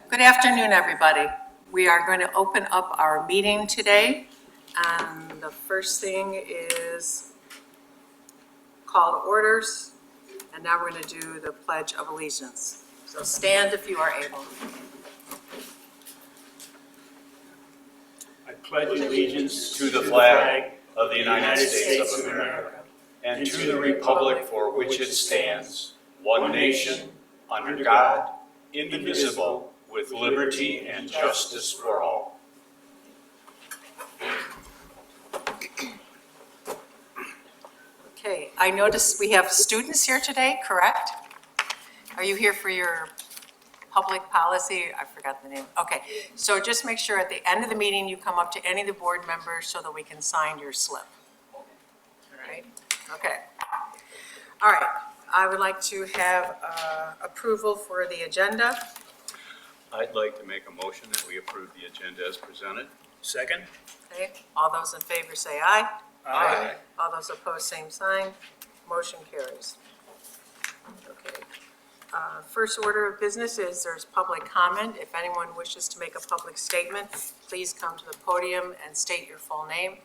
Good afternoon, everybody. We are going to open up our meeting today. And the first thing is call to orders. And now we're going to do the Pledge of Allegiance. So stand if you are able. I pledge allegiance to the flag of the United States of America and to the republic for which it stands, one nation, under God, indivisible, with liberty and justice for all. Okay, I notice we have students here today, correct? Are you here for your public policy? I forgot the name. Okay, so just make sure at the end of the meeting, you come up to any of the board members so that we can sign your slip. All right, okay. All right, I would like to have approval for the agenda. I'd like to make a motion that we approve the agenda as presented. Second. Okay, all those in favor say aye. Aye. All those opposed, same sign. Motion carries. Okay. First order of business is there's public comment. If anyone wishes to make a public statement, please come to the podium and state your full name.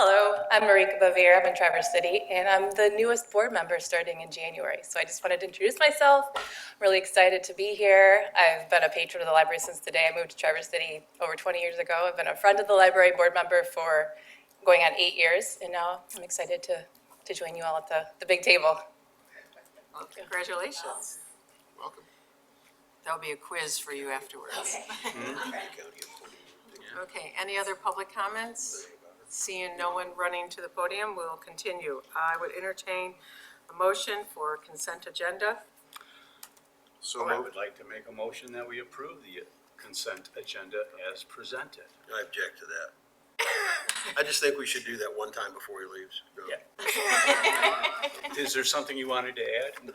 Hello, I'm Marika Bavir. I'm in Traverse City, and I'm the newest board member starting in January. So I just wanted to introduce myself. I'm really excited to be here. I've been a patron of the library since the day I moved to Traverse City over 20 years ago. I've been a friend of the library, board member for going on 8 years, and now I'm excited to join you all at the big table. Well, congratulations. Welcome. There'll be a quiz for you afterwards. Okay, any other public comments? Seeing no one running to the podium, we'll continue. I would entertain a motion for consent agenda. So I moved. would like to make a motion that we approve the consent agenda as presented. I object to that. I just think we should do that one time before he leaves. No. Yeah. Is there something you wanted to add?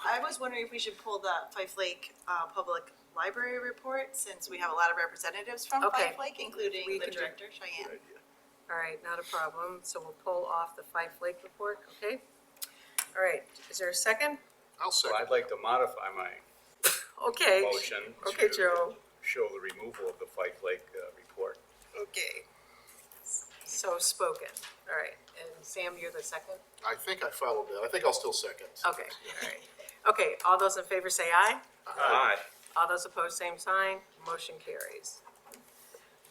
I was wondering if we should pull the Fife Lake Public Library report, since we have a lot of representatives from Okay. Fife Lake, including We the can do- director, Cheyenne. All right, not a problem. So we'll pull off the Fife Lake report, okay? All right, is there a second? I'll So second. I'd like to modify my Okay. motion Okay, to Joe. show the removal of the Fife Lake report. Okay. So spoken. All right, and Sam, you're the second? I think I followed that. I think I'll still second. Okay, all right. Okay, all those in favor say aye. Aye. All those opposed, same sign. Motion carries.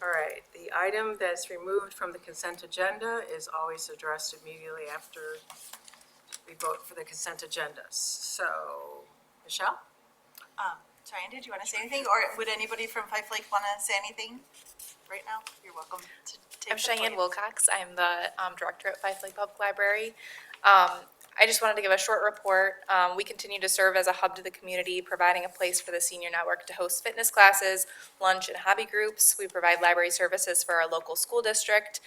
All right, the item that's removed from the consent agenda is always addressed immediately after we vote for the consent agenda. So, Michelle? Cheyenne, did you want to say anything, or would anybody from Fife Lake want to say anything right now? You're welcome to take I'm the Cheyenne podium. Wilcox. I'm the director at Fife Lake Public Library. I just wanted to give a short report. We continue to serve as a hub to the community, providing a place for the senior network to host fitness classes, lunch, and hobby groups. We provide library services for our local school district.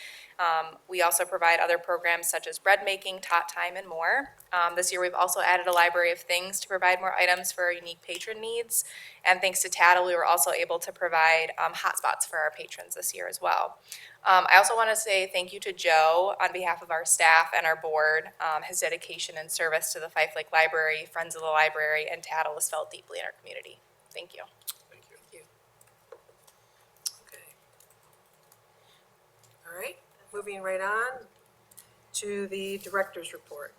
We also provide other programs such as bread making, tot time, and more. This year, we've also added a library of things to provide more items for our unique patron needs. And thanks to TADL, we were also able to provide hotspots for our patrons this year as well. I also want to say thank you to Joe on behalf of our staff and our board. His dedication and service to the Fife Lake Library, Friends of the Library, and TADL is felt deeply in our community. Thank you. Thank you. Thank you. Okay. All right, moving right on to the director's report.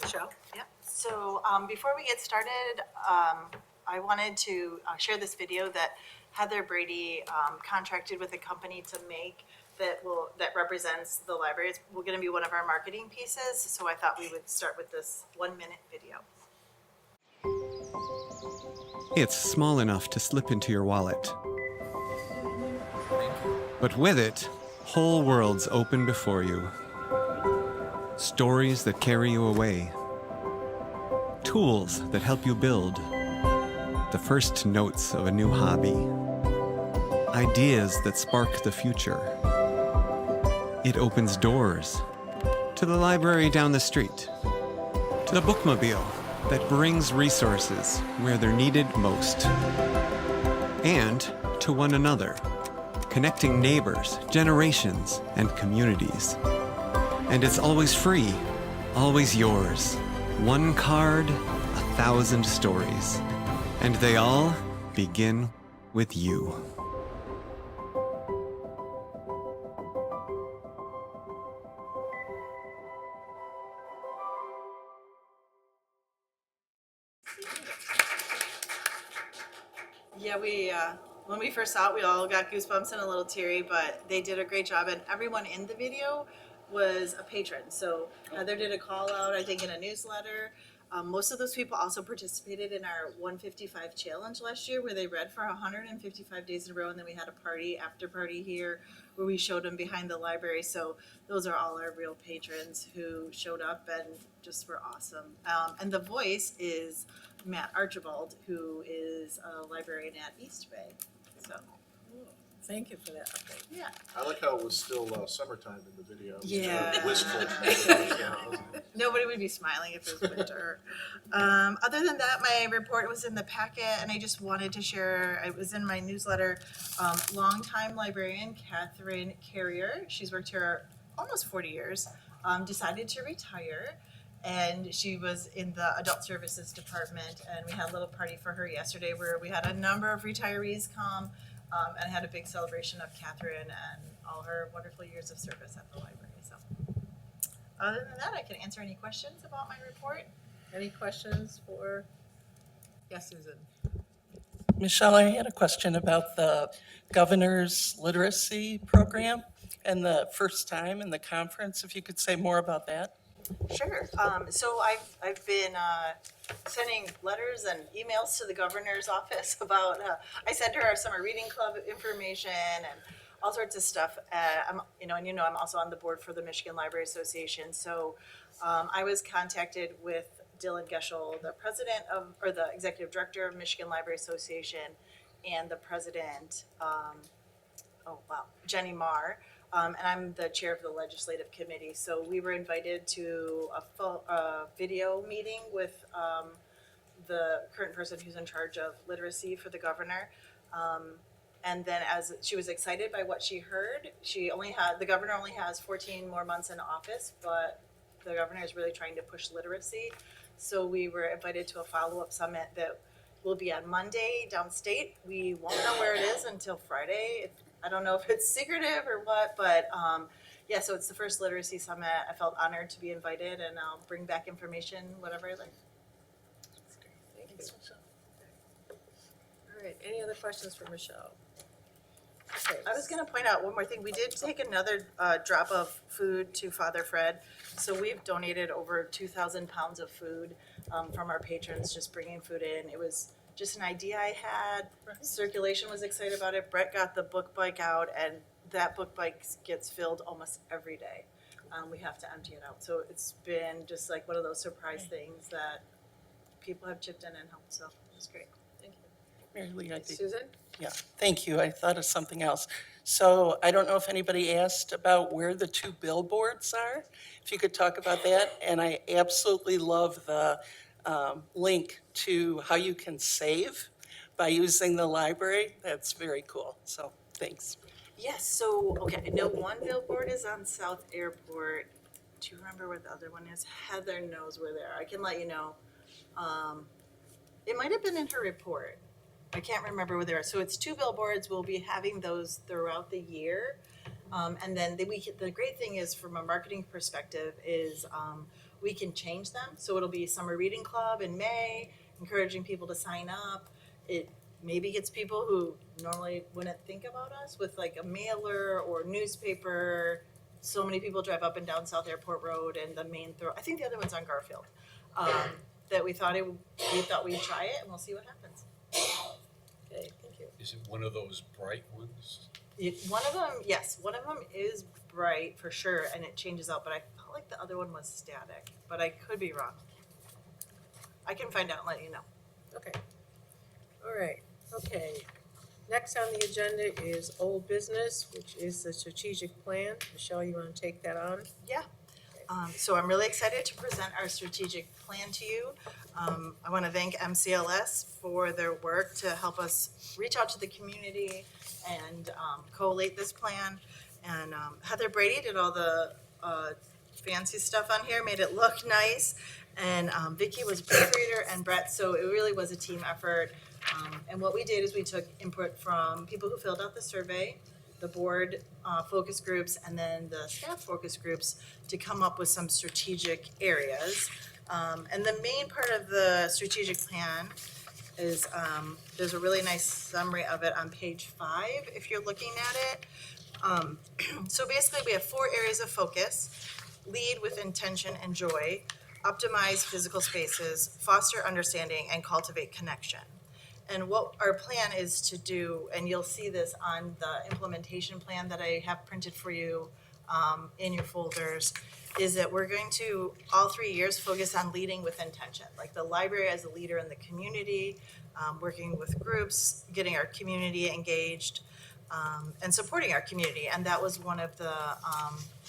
Michelle? Yeah, so before we get started, I wanted to share this video that Heather Brady contracted with a company to make that represents the library. It's going to be one of our marketing pieces, so I thought we would start with this 1-minute video. It's small enough to slip into your wallet. But with it, whole worlds open before you. Stories that carry you away. Tools that help you build. The first notes of a new hobby. Ideas that spark the future. It opens doors to the library down the street, to the bookmobile that brings resources where they're needed most, and to one another, connecting neighbors, generations, and communities. And it's always free, always yours. One card, 1,000 stories, and they all begin with you. Yeah, when we first saw it, we all got goosebumps and a little teary, but they did a great job, and everyone in the video was a patron. So Heather did a call out, I think, in a newsletter. Most of those people also participated in our 155 challenge last year, where they read for 155 days in a row, and then we had a party, after party here, where we showed them behind the library. So those are all our real patrons who showed up and just were awesome. And the voice is Matt Archibald, who is a librarian at East Bay. So, Thank you for that update. yeah. I like how it was still summertime in the video. It was Yeah. kind of wistful. Nobody would be smiling if it was winter. Other than that, my report was in the packet, and I just wanted to share, it was in my newsletter, longtime librarian Catherine Carrier, she's worked here almost 40 years, decided to retire. And she was in the adult services department, and we had a little party for her yesterday where we had a number of retirees come, and had a big celebration of Catherine and all her wonderful years of service at the library. So, other than that, I can answer any questions about my report. Any questions for, yes, Susan? Michelle, I had a question about the governor's literacy program and the first time in the conference, if you could say more about that. Sure. So I've been sending letters and emails to the governor's office about. I sent her our summer reading club information and all sorts of stuff. I'm also on the board for the Michigan Library Association. So I was contacted with Dylan Geschel, the the executive director of Michigan Library Association, and the president. Jenny Marr. And I'm the chair of the legislative committee. So we were invited to a video meeting with the current person who's in charge of literacy for the governor. And then as she was excited by what she heard, the governor only has 14 more months in office, but the governor is really trying to push literacy. So we were invited to a follow-up summit that will be on Monday downstate. We won't know where it is until Friday. I don't know if it's secretive or what, but yeah, so it's the first literacy summit. I felt honored to be invited, and I'll bring back information, whatever I like. Thank you. All right, any other questions for Michelle? Okay. I was going to point out one more thing. We did take another drop of food to Father Fred. So we've donated over 2,000 pounds of food from our patrons, just bringing food in. It was just an idea I had. Circulation was excited about it. Brett got the book bike out, and that book bike gets filled almost every day. We have to empty it out. So it's been just like one of those surprise things that people have chipped in and helped. So it's great. Thank you. Mary Lee, I think. Susan? Yeah, thank you. I thought of something else. So I don't know if anybody asked about where the 2 billboards are. If you could talk about that. And I absolutely love the link to how you can save by using the library. That's very cool. So thanks. Yes, so, okay, I know one billboard is on South Airport. Do you remember where the other one is? Heather knows where they are. I can let you know. It might have been in her report. I can't remember where they are. So it's 2 billboards. We'll be having those throughout the year. And then the great thing is, from a marketing perspective, is we can change them. So it'll be Summer Reading Club in May, encouraging people to sign up. It maybe gets people who normally wouldn't think about us with like a mailer or newspaper. So many people drive up and down South Airport Road and the main I think the other one's on Garfield. That we thought we'd try it, and we'll see what happens. Okay, thank you. Is it one of those bright ones? One of them, yes, one of them is bright for sure, and it changes out, but I felt like the other one was static, but I could be wrong. I can find out and let you know. Okay. All right, okay. Next on the agenda is old business, which is the strategic plan. Michelle, you want to take that on? Yeah. So I'm really excited to present our strategic plan to you. I want to thank MCLS for their work to help us reach out to the community and collate this plan. And Heather Brady did all the fancy stuff on here, made it look nice. And Vicky was proofreader and Brett, so it really was a team effort. And what we did is we took input from people who filled out the survey, the board focus groups, and then the staff focus groups to come up with some strategic areas. And the main part of the strategic plan is, there's a really nice summary of it on page 5, if you're looking at it. So basically, we have 4 areas of focus: lead with intention and joy, optimize physical spaces, foster understanding, and cultivate connection. And what our plan is to do, and you'll see this on the implementation plan that I have printed for you in your folders, is that we're going to, all 3 years, focus on leading with intention, like the library as a leader in the community, working with groups, getting our community engaged, and supporting our community. And that was one of the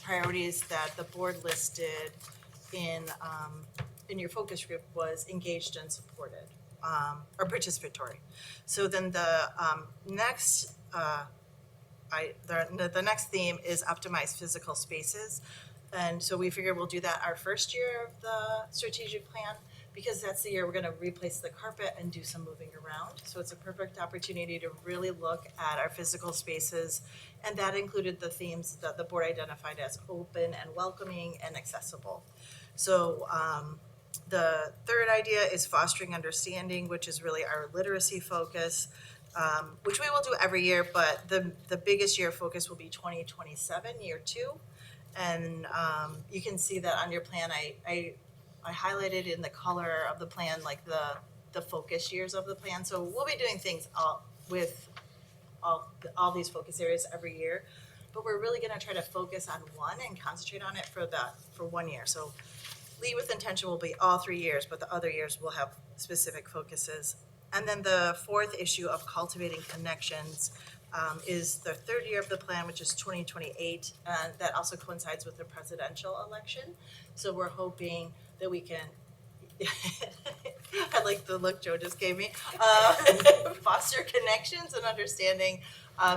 priorities that the board listed in your focus group, was engaged and supported, or participatory. So then the next the next theme is optimize physical spaces. And so we figured we'll do that our first year of the strategic plan, because that's the year we're gonna replace the carpet and do some moving around. So it's a perfect opportunity to really look at our physical spaces. And that included the themes that the board identified as open and welcoming and accessible. So the third idea is fostering understanding, which is really our literacy focus, which we will do every year, but the biggest year focus will be 2027, year 2. And you can see that on your plan. I highlighted in the color of the plan, like the focus years of the plan. So we'll be doing things with all these focus areas every year, but we're really gonna try to focus on one and concentrate on it for 1 year. So lead with intention will be all 3 years, but the other years will have specific focuses. And then the 4th issue of cultivating connections is the 3rd year of the plan, which is 2028, and that also coincides with the presidential election. So we're hoping that we can, I like the look Joe just gave me, foster connections and understanding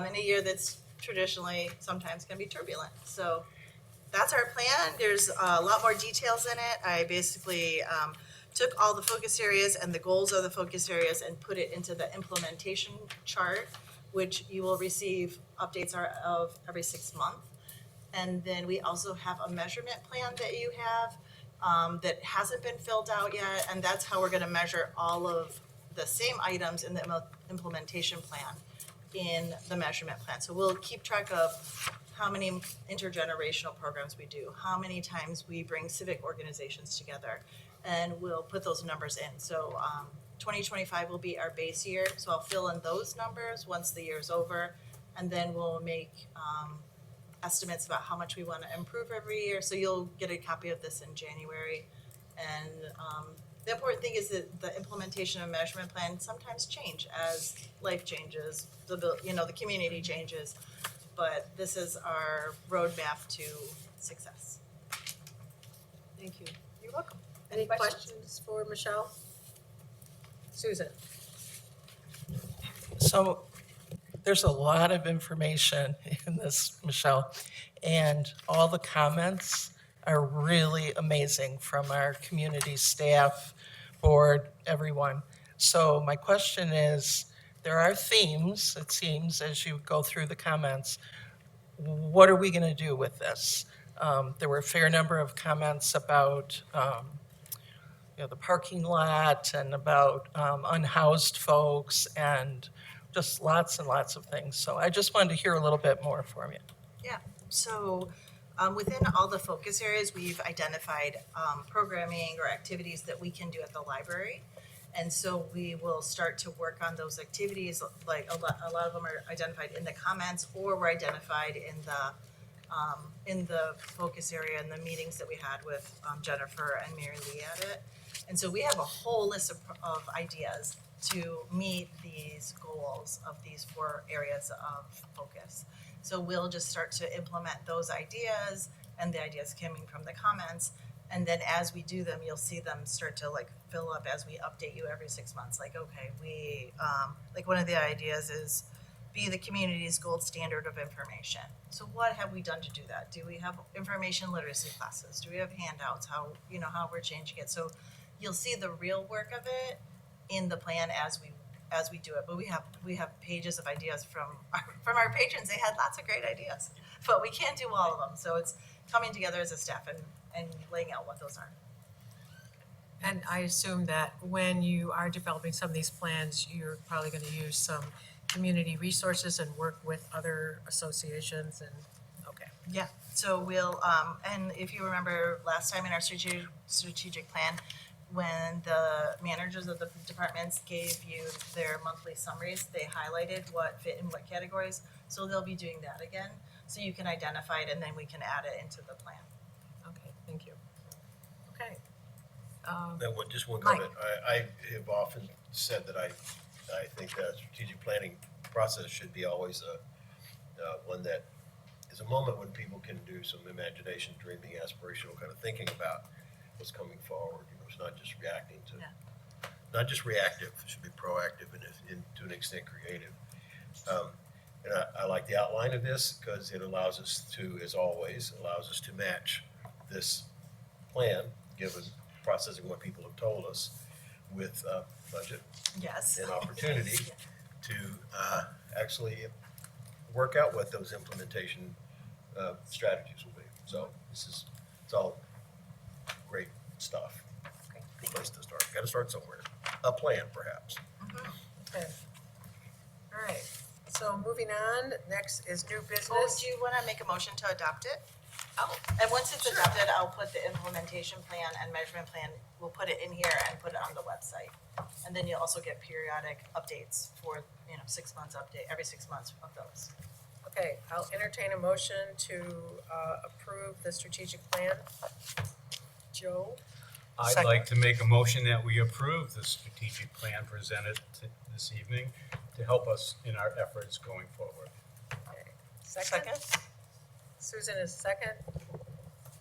in a year that's traditionally sometimes can be turbulent. So that's our plan. There's a lot more details in it. I basically took all the focus areas and the goals of the focus areas and put it into the implementation chart, which you will receive updates of every 6 months. And then we also have a measurement plan that you have that hasn't been filled out yet, and that's how we're gonna measure all of the same items in the implementation plan in the measurement plan. So we'll keep track of how many intergenerational programs we do, how many times we bring civic organizations together, and we'll put those numbers in. So 2025 will be our base year, so I'll fill in those numbers once the year's over, and then we'll make estimates about how much we want to improve every year. So you'll get a copy of this in January. And the important thing is that the implementation of measurement plans sometimes change as life changes, the community changes, but this is our roadmap to success. Thank you. You're welcome. Any questions for Michelle? Susan? So there's a lot of information in this, Michelle, and all the comments are really amazing from our community staff, board, everyone. So my question is, there are themes, it seems, as you go through the comments. What are we going to do with this? There were a fair number of comments about the parking lot and about unhoused folks and just lots and lots of things. So I just wanted to hear a little bit more from you. Yeah, so within all the focus areas, we've identified programming or activities that we can do at the library. And so we will start to work on those activities, like a lot of them are identified in the comments or were identified in the focus area and the meetings that we had with Jennifer and Mary Lee at it. And so we have a whole list of ideas to meet these goals of these 4 areas of focus. So we'll just start to implement those ideas and the ideas coming from the comments. And then as we do them, you'll see them start to fill up as we update you every 6 months. Like, okay, we, like one of the ideas is be the community's gold standard of information. So what have we done to do that? Do we have information literacy classes? Do we have handouts? How we're changing it? So you'll see the real work of it in the plan as we do it. But we have pages of ideas from our patrons. They had lots of great ideas, but we can't do all of them. So it's coming together as a staff and laying out what those are. And I assume that when you are developing some of these plans, you're probably going to use some community resources and work with other associations and, okay. Yeah, so we'll, and if you remember last time in our strategic plan, when the managers of the departments gave you their monthly summaries, they highlighted what fit in what categories. So they'll be doing that again, so you can identify it and then we can add it into the plan. Okay, thank you. Okay. Just one Mike. comment. I have often said that I think that strategic planning process should be always one that is a moment when people can do some imagination, dreaming, aspirational kind of thinking about what's coming forward. It's not just reacting to, not just reactive. It should be proactive and to an extent creative. And I like the outline of this because it allows us to, as always, to match this plan, given processing what people have told us, with budget Yes. and opportunity to actually work out what those implementation strategies will be. So it's all great stuff. Good place to start. Got to start somewhere. A plan, perhaps. Okay. All right, so moving on, next is new Oh, business. do you want to make a motion to adopt it? Oh, And once it's adopted, I'll put the implementation plan and measurement plan, we'll put it in here and put it on the website. And then you'll also get periodic updates for, 6 months update, every 6 months of those. okay, I'll entertain a motion to approve the strategic plan. Joe? I'd Second. like to make a motion that we approve the strategic plan presented this evening to help us in our efforts going forward. Okay. Second? Susan is second.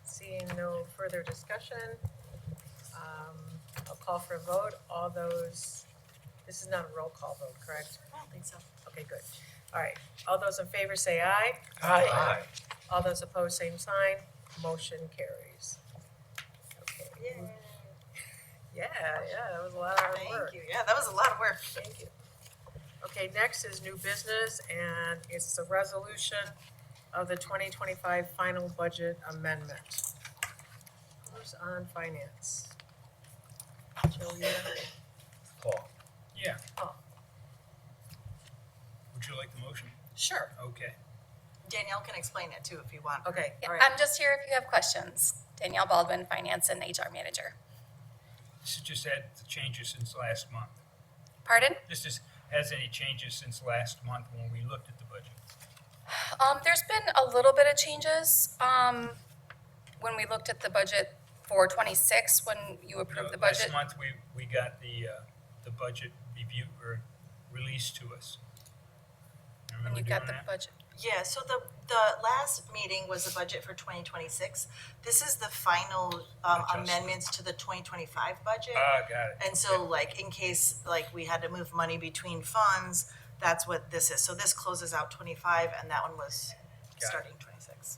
Seeing no further discussion, I'll call for a vote. All those, this is not a roll call vote, correct? I don't think so. Okay, good. All right, all those in favor say aye. Aye. All those opposed, same sign. Motion carries. Okay. Yeah, that was a lot of hard work. Thank you. Yeah, that was a lot of work. Thank you. Okay, next is new business, and it's the resolution of the 2025 final budget amendment. Who's on finance? Joe, you have it? Paul? Yeah. Oh. Would you like the motion? Sure. Okay. Danielle can explain it too if you want. Okay, Yeah, all right. I'm just here if you have questions. Danielle Baldwin, Finance and HR Manager. This is just had the changes since last month. Pardon? Has any changes since last month when we looked at the budget? There's been a little bit of changes, when we looked at the budget for 26, when you approved the budget. Last month, we got the budget review or released to us. When you got the budget. Yeah, so the last meeting was the budget for 2026. This is the final amendments to the 2025 budget. Got it. And so like in case like we had to move money between funds, that's what this is. So this closes out 25 and that one was Got it. starting 26.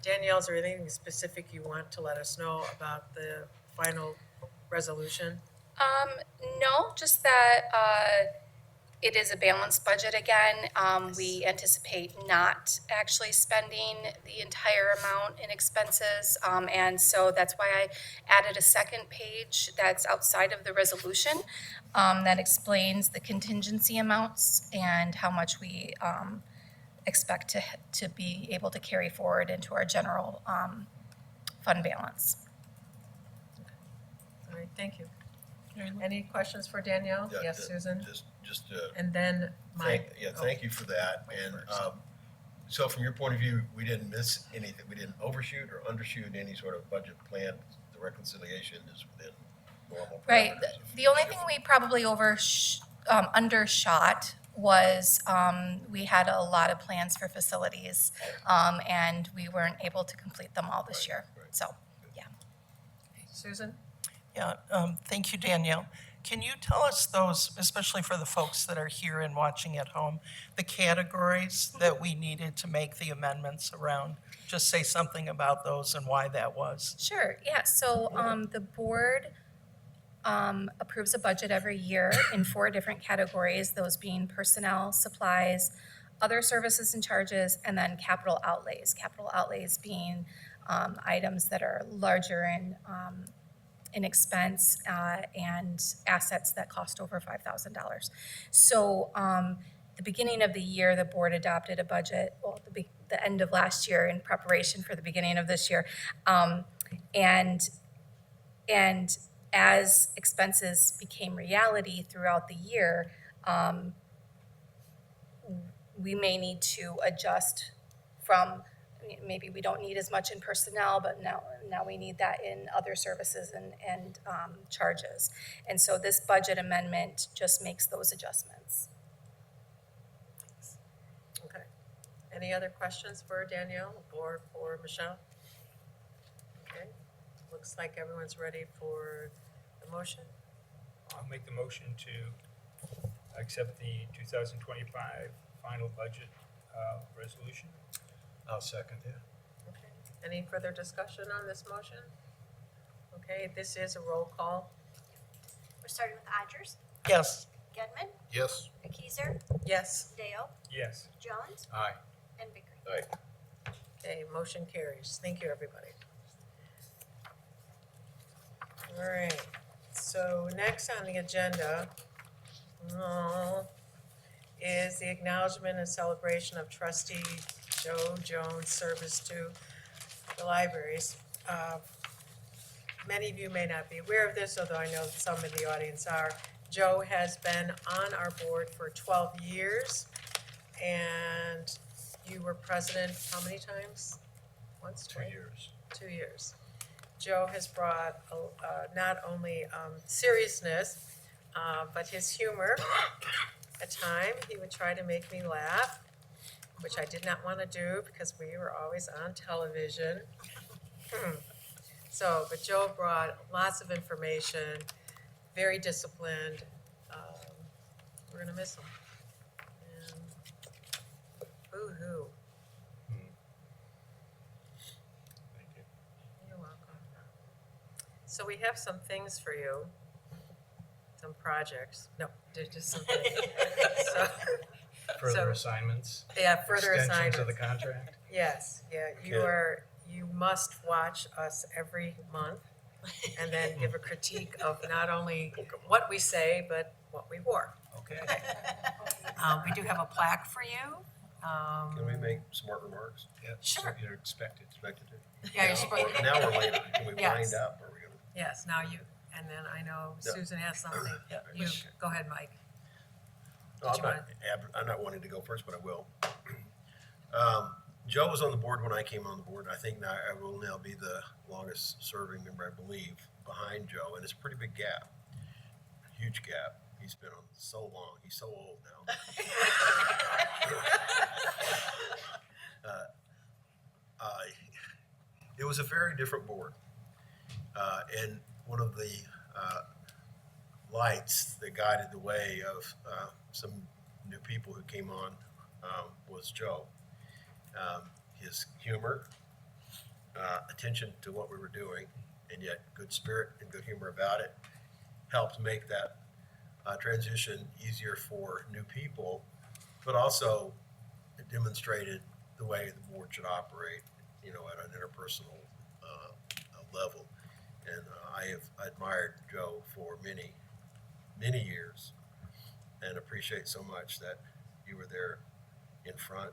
Danielle, is there anything specific you want to let us know about the final resolution? No, just that, it is a balanced budget again. We anticipate not actually spending the entire amount in expenses. And so that's why I added a second page that's outside of the resolution, that explains the contingency amounts and how much we, expect to be able to carry forward into our general, fund balance. All right, thank you. Any questions for Danielle? Yeah, Yes, Susan? Just And then Mike. thank you for that. And so from your point of view, we didn't miss anything. We didn't overshoot or undershoot any sort of budget plan. The reconciliation is within normal Right. parameters. The only thing we probably undershot was, we had a lot of plans for facilities, and we weren't able to complete them all this year. right. So, yeah. Susan? Yeah, thank you, Danielle. Can you tell us those, especially for the folks that are here and watching at home, the categories that we needed to make the amendments around? Just say something about those and why that was. Sure, yeah, so the board approves a budget every year in 4 different categories, those being personnel, supplies, other services and charges, and then capital outlays. Capital outlays being items that are larger in expense and assets that cost over $5,000. So the beginning of the year, the board adopted a budget, well, the end of last year in preparation for the beginning of this year. And as expenses became reality throughout the year, we may need to adjust from, maybe we don't need as much in personnel, but now we need that in other services and charges. And so this budget amendment just makes those adjustments. Okay. Any other questions for Danielle or for Michelle? Okay, looks like everyone's ready for the motion. I'll make the motion to accept the 2025 final budget resolution. I'll second that. Okay. Any further discussion on this motion? Okay, this is a roll call. We're starting with Odgers, Yes. Gedman, Yes. McKeezer, Yes. Dale, Yes. Jones, Aye. and Bickering. Aye. Okay, motion carries. Thank you, everybody. All right, so next on the agenda is the acknowledgement and celebration of trustee Joe Jones' service to the libraries. Many of you may not be aware of this, although I know some in the audience are. Joe has been on our board for 12 years, and you were president how many times? Once, 2 twice? years. 2 years. Joe has brought not only seriousness, but his humor. At times, he would try to make me laugh, which I did not want to do because we were always on television. So, but Joe brought lots of information, very disciplined. We're gonna miss him. And boo-hoo. Thank you. You're welcome. So we have some things for you, some projects. No, they're just some things. So, Further assignments? yeah, further Extensions assignments. of the contract? Yes, yeah, you must watch us every month and then give a critique of not only what we say, but what we wore. Okay. We do have a plaque for you. Can we make smart remarks? Yeah, Sure. You're expected. Expected to? Yeah, you're supposed, Now we're later. Can we Yes. wind up? Or are we gonna? yes, now you, and then I know No. Susan has something. Yeah. You, go ahead, Mike. No, I'm not wanting to go first, but I will. Joe was on the board when I came on the board. I think now I will now be the longest serving member, I believe, behind Joe, and it's a pretty big gap, huge gap. He's been on so long. He's so old now. It was a very different board, and one of the lights that guided the way of some new people who came on was Joe. His humor, attention to what we were doing, and yet good spirit and good humor about it helped make that transition easier for new people, but also it demonstrated the way the board should operate, you know, at an interpersonal level. And I have admired Joe for many, many years and appreciate so much that you were there in front.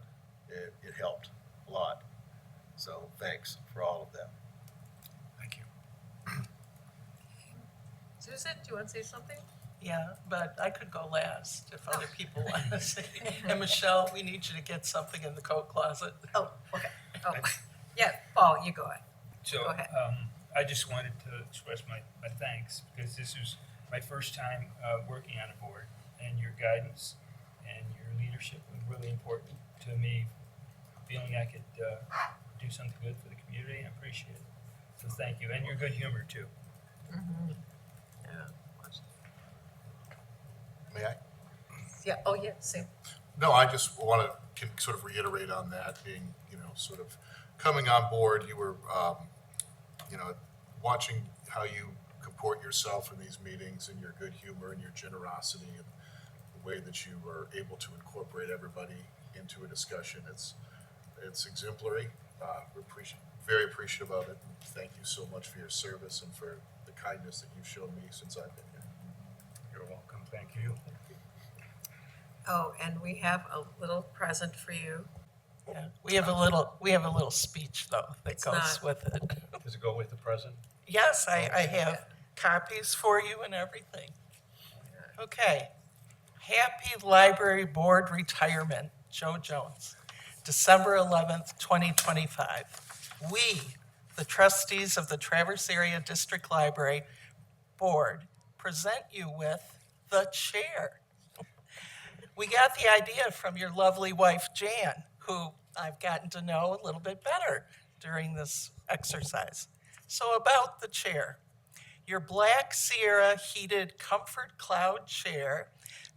It helped a lot. So thanks for all of that. Thank you. Susan, do you want to say something? Yeah, but I could go last if other people want to say. And Michelle, we need you to get something in the coat closet. Oh, okay. Oh, yeah, Paul, you go ahead. So, Go ahead. I just wanted to express my thanks, because this was my first time working on a board, and your guidance and your leadership was really important to me, feeling I could do something good for the community. I appreciate it. So thank you, and your good humor too. Yeah. May I? Yeah, oh, yeah, Sam. No, I just want to can sort of reiterate on that being, sort of coming on board, you were, watching how you comport yourself in these meetings and your good humor and your generosity and the way that you were able to incorporate everybody into a discussion. It's exemplary. We're very appreciative of it. And thank you so much for your service and for the kindness that you've shown me since I've been here. You're welcome. Thank you. Oh, and we have a little present for you. Yeah, we have a little speech though that It's goes not- with it. Does it go with the present? Yes, I have copies for you and everything. Okay. Happy Library Board Retirement, Joe Jones, December 11th, 2025. We, the trustees of the Traverse Area District Library Board, present you with the chair. We got the idea from your lovely wife, Jan, who I've gotten to know a little bit better during this exercise. So about the chair. Your Black Sierra heated Comfort Cloud chair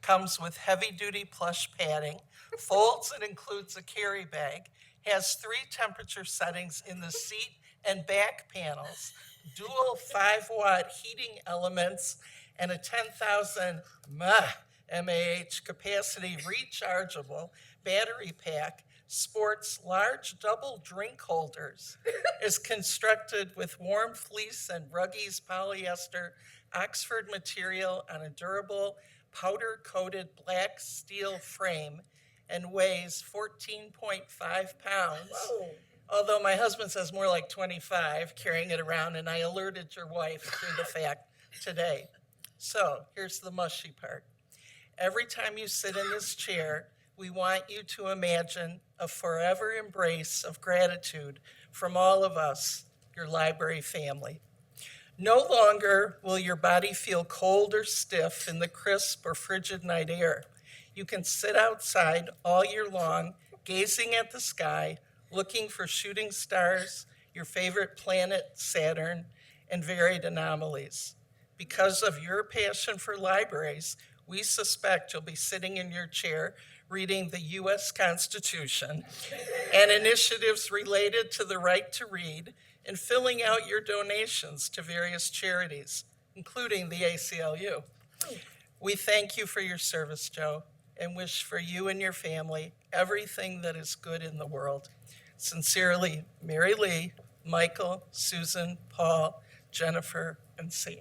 comes with heavy-duty plush padding, folds and includes a carry bag, has 3 temperature settings in the seat and back panels, dual 5-watt heating elements, and a 10,000 mAh capacity rechargeable battery pack, sports large double drink holders, is constructed with warm fleece and Ruggies polyester Oxford material on a durable powder-coated black steel frame and weighs 14.5 pounds. Whoa. Although my husband says more like 25, carrying it around, and I alerted your wife to the fact today. So here's the mushy part. Every time you sit in this chair, we want you to imagine a forever embrace of gratitude from all of us, your library family. No longer will your body feel cold or stiff in the crisp or frigid night air. You can sit outside all year long, gazing at the sky, looking for shooting stars, your favorite planet, Saturn, and varied anomalies. Because of your passion for libraries, we suspect you'll be sitting in your chair reading the U.S. Constitution and initiatives related to the right to read, and filling out your donations to various charities, including the ACLU. We thank you for your service, Joe, and wish for you and your family everything that is good in the world. Sincerely, Mary Lee, Michael, Susan, Paul, Jennifer, and Sam.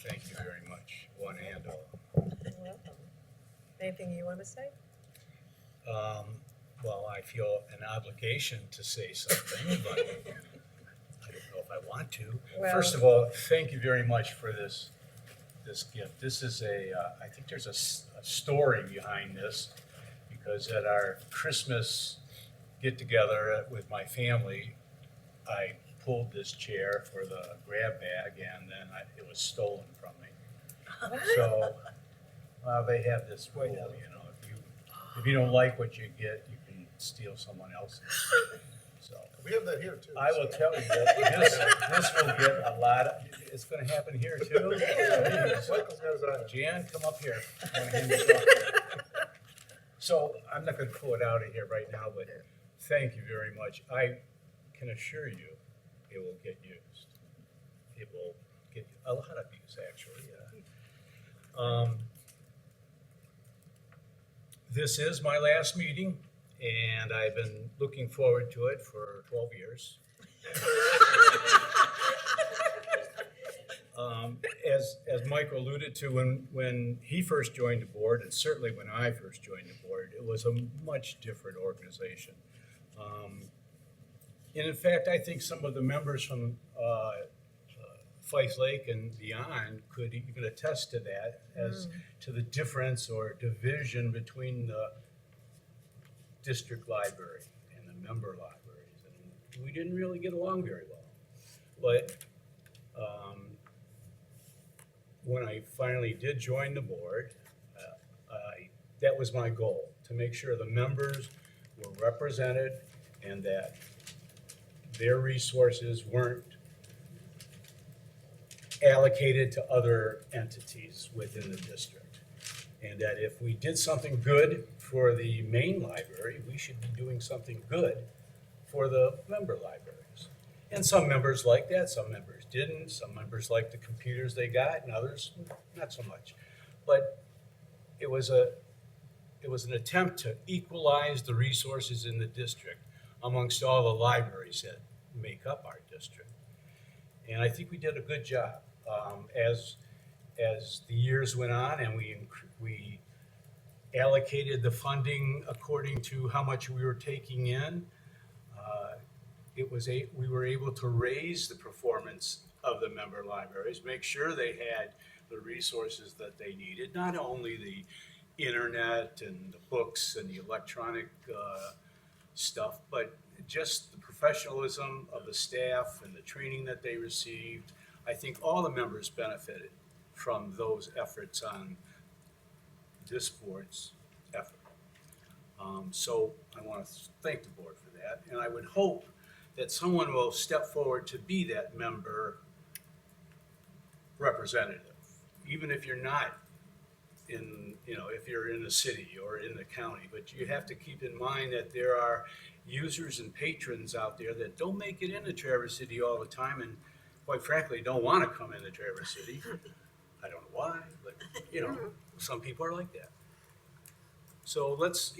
Thank you very much, one and all. You're welcome. Anything you want to say? Well, I feel an obligation to say something, but I don't know if I want to. Well- First of all, thank you very much for this gift. This is I think there's a story behind this, because at our Christmas get-together with my family, I pulled this chair for the grab bag, and then it was stolen from me. So they have this rule, if you don't like what you get, you can steal someone else's. So We have that here too. I will tell you that this will get a lot of, it's going to happen here too. Michael's got his eye. Jan, come up here. I wanna hand you something. So I'm not going to pull it out of here right now, but thank you very much. I can assure you it will get used. It will get a lot of use, actually. This is my last meeting, and I've been looking forward to it for 12 years. As Mike alluded to, when he first joined the board, and certainly when I first joined the board, it was a much different organization. And in fact, I think some of the members from Fife Lake and beyond could even attest to that, as to the difference or division between the district library and the member libraries. And we didn't really get along very well. But when I finally did join the board, that was my goal, to make sure the members were represented and that their resources weren't allocated to other entities within the district. And that if we did something good for the main library, we should be doing something good for the member libraries. And some members like that, some members didn't, some members liked the computers they got, and others not so much. But it was an attempt to equalize the resources in the district amongst all the libraries that make up our district. And I think we did a good job. As the years went on and we allocated the funding according to how much we were taking in, we were able to raise the performance of the member libraries, make sure they had the resources that they needed, not only the internet and the books and the electronic stuff, but just the professionalism of the staff and the training that they received. I think all the members benefited from those efforts on this board's effort. So I want to thank the board for that, and I would hope that someone will step forward to be that member representative, even if you're not in, if you're in the city or in the county. But you have to keep in mind that there are users and patrons out there that don't make it into Traverse City all the time, and quite frankly, don't want to come into Traverse City. I don't know why, but some people are like that. So let's,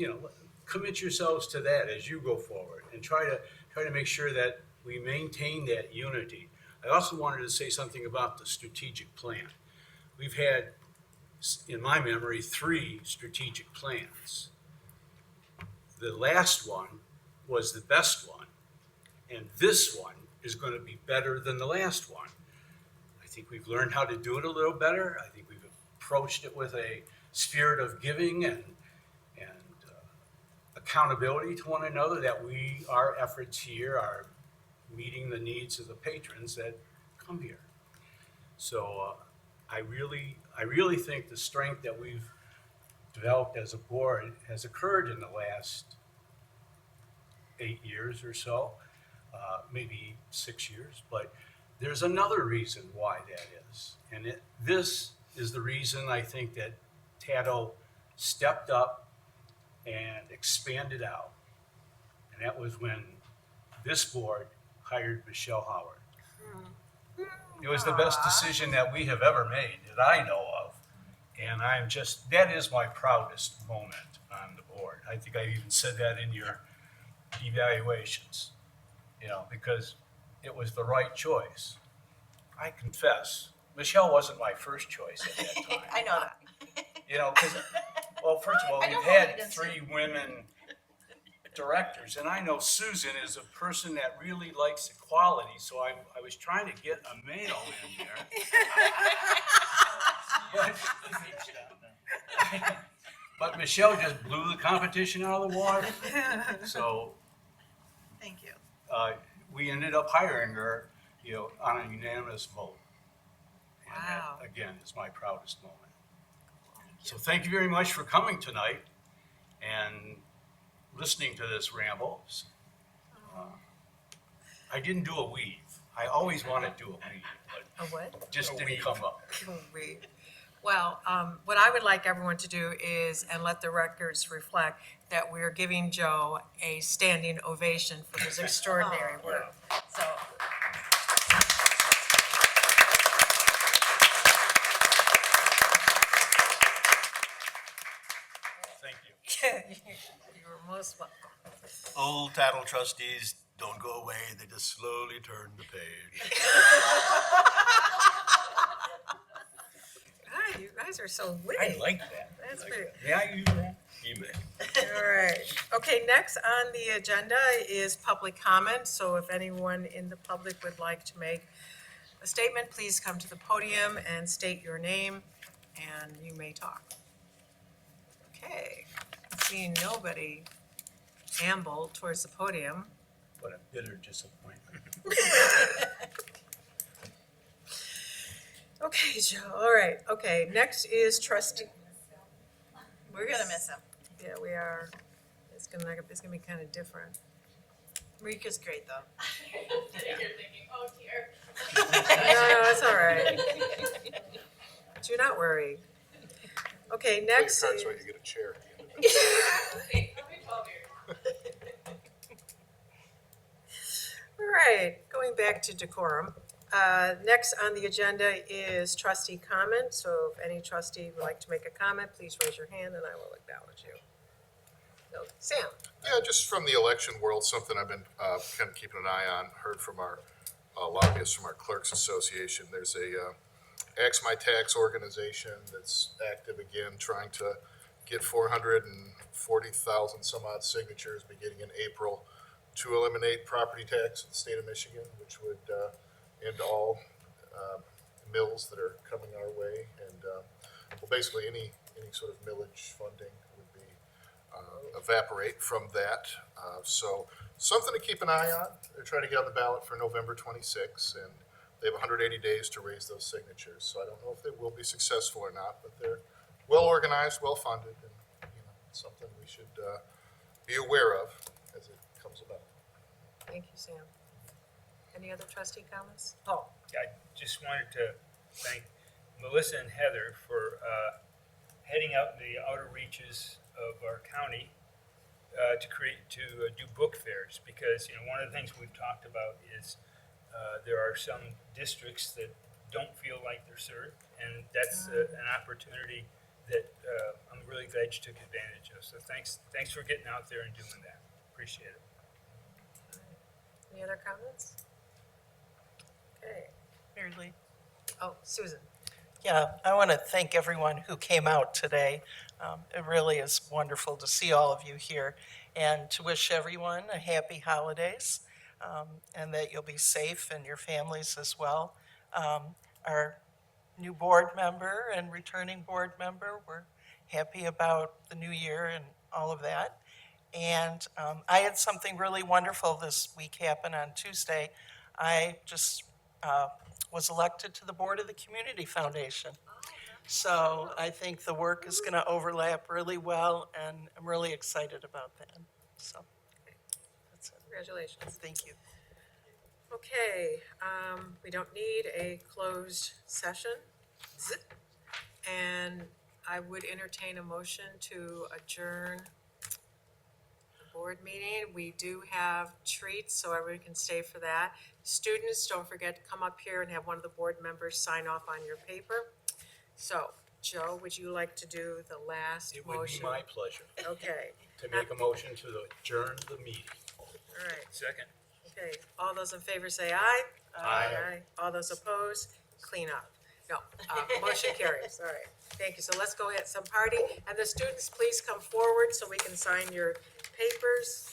commit yourselves to that as you go forward and try to make sure that we maintain that unity. I also wanted to say something about the strategic plan. We've had, in my memory, 3 strategic plans. The last one was the best one, and this one is going to be better than the last one. I think we've learned how to do it a little better. I think we've approached it with a spirit of giving and accountability to one another, that our efforts here are meeting the needs of the patrons that come here. So I really think the strength that we've developed as a board has occurred in the last 8 years or so, maybe 6 years, but there's another reason why that is. And this is the reason I think that TADL stepped up and expanded out. And that was when this board hired Michelle Howard. It was the best decision that we have ever made that I know of. And that is my proudest moment on the board. I think I even said that in your evaluations, because it was the right choice. I confess, Michelle wasn't my first choice at that time. I know that. Because, well, first of all, we've had 3 women directors, and I know Susan is a person that really likes equality, so I was trying to get a male in there. But Michelle just blew the competition out of the water. So Thank you. we ended up hiring her, on a unanimous vote. And Wow. that, again, is my proudest moment. So thank you very much for coming tonight and listening to this ramble. I didn't do a weave. I always wanted to do a weave, but A what? just didn't come up. Well, what I would like everyone to do is, and let the records reflect, that we're giving Joe a standing ovation for his extraordinary work. So. Thank you. You're most welcome. Old TADL trustees don't go away, they just slowly turn the page. God, you guys are so witty. I like that. That's pretty. May I use that? You may. All right. Okay, next on the agenda is public comment. So if anyone in the public would like to make a statement, please come to the podium and state your name, and you may talk. Okay, seeing nobody amble towards the podium. What a bitter disappointment. Okay, Joe, all right, okay, next is trustee. We're gonna miss him. Yeah, we are. It's gonna be kind of different. Marika's great, though. No, it's all right. Do not worry. Okay, Play next your is. cards so you get a chair at the end of it. All right, going back to decorum. Next on the agenda is trustee comment. So if any trustee would like to make a comment, please raise your hand and I will acknowledge you. No, Sam? Yeah, just from the election world, something I've been kind of keeping an eye on, heard from our lobbyists from our Clerks Association. There's a Axe My Tax organization that's active again, trying to get 440,000 some odd signatures beginning in April to eliminate property tax in the state of Michigan, which would end all mills that are coming our way. And well, basically any sort of millage funding would be evaporate from that. So something to keep an eye on. They're trying to get on the ballot for November 26, and they have 180 days to raise those signatures. So I don't know if they will be successful or not, but they're well organized, well funded, and it's something we should be aware of as it comes about. Thank you, Sam. Any other trustee comments? Paul? I just wanted to thank Melissa and Heather for heading out in the outer reaches of our county to do book fairs, because one of the things we've talked about is there are some districts that don't feel like they're served, and that's an opportunity that I'm really glad you took advantage of. So thanks for getting out there and doing that. Appreciate it. Any other comments? Okay. Mary Lee. Oh, Susan. Yeah, I want to thank everyone who came out today. It really is wonderful to see all of you here, and to wish everyone a happy holidays, and that you'll be safe and your families as well. Our new board member and returning board member, we're happy about the new year and all of that. And I had something really wonderful this week happen on Tuesday. I just was elected to the board of the Community Foundation. So I think the work is going to overlap really well, and I'm really excited about that. So that's it. Congratulations. Thank you. Okay, we don't need a closed session. And I would entertain a motion to adjourn the board meeting. We do have treats, so everyone can stay for that. Students, don't forget to come up here and have one of the board members sign off on your paper. So, Joe, would you like to do the last It would be motion? my pleasure Okay, to make a motion to adjourn the meeting. all right. Second. Okay, all those in favor say aye. Aye. All those opposed, clean up. No, motion carries, all right. Thank you, so let's go get some party. And the students, please come forward so we can sign your papers.